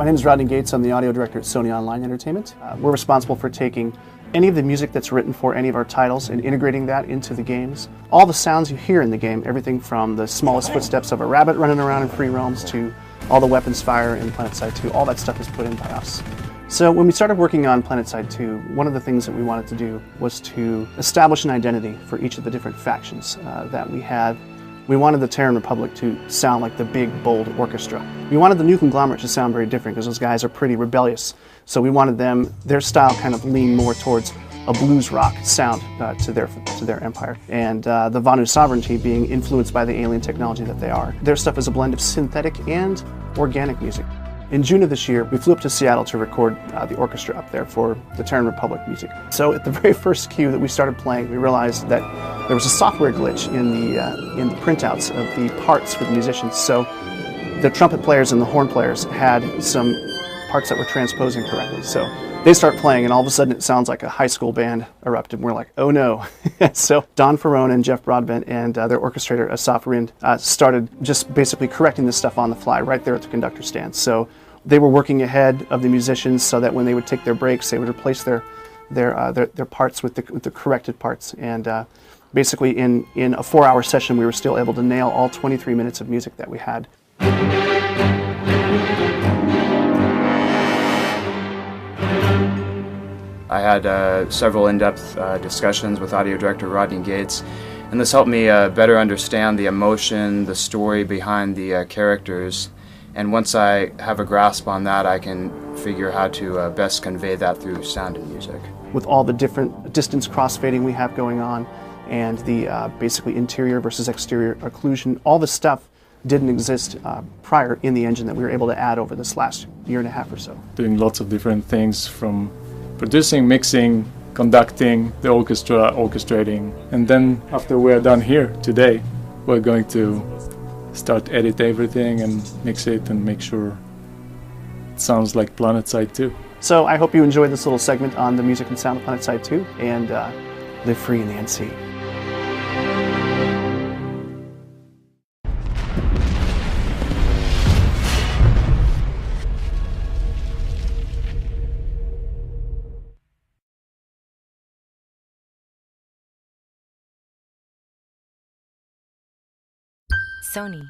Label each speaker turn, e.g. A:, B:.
A: My name is Rodney Gates. I'm the audio director at Sony Online Entertainment. We're responsible for taking any of the music that's written for any of our titles and integrating that into the games. All the sounds you hear in the game, everything from the smallest footsteps of a rabbit running around in free roams to all the weapons fire in PlanetSide 2, all that stuff is put in by us. So when we started working on PlanetSide 2, one of the things that we wanted to do was to establish an identity for each of the different factions that we had. We wanted the Terran Republic to sound like the big, bold orchestra. We wanted the New Conglomerate to sound very different because those guys are pretty rebellious. So we wanted their style kind of lean more towards a blues rock sound to their empire. And the Vanu Sovereignty being influenced by the alien technology that they are. Their stuff is a blend of synthetic and organic music. In June of this year, we flew up to Seattle to record the orchestra up there for the Terran Republic music. So at the very first cue that we started playing, we realized that there was a software glitch in the printouts of the parts for the musicians. So the trumpet players and the horn players had some parts that were transposing correctly. So they start playing and all of a sudden it sounds like a high school band erupted. And we're like, oh no. So Don Ferrone and Jeff Broadbent and their orchestrator Asaf Rind started just basically correcting this stuff on the fly right there at the conductor stand. So they were working ahead of the musicians so that when they would take their breaks, they would replace their parts with the corrected parts. And basically in a 4-hour session, we were still able to nail all 23 minutes of music that we had.
B: I had several in-depth discussions with audio director Rodney Gates, and this helped me better understand the emotion, the story behind the characters. And once I have a grasp on that, I can figure how to best convey that through sound and music.
A: With all the different distance crossfading we have going on, and the basically interior versus exterior occlusion, all this stuff didn't exist prior in the engine that we were able to add over this last year and a half or so.
C: Doing lots of different things from producing, mixing, conducting, the orchestra, orchestrating. And then after we're done here today, we're going to start edit everything and mix it and make sure it sounds like PlanetSide 2.
A: So I hope you enjoyed this little segment on the music and sound of PlanetSide 2 and live free in the NC.
D: Sony.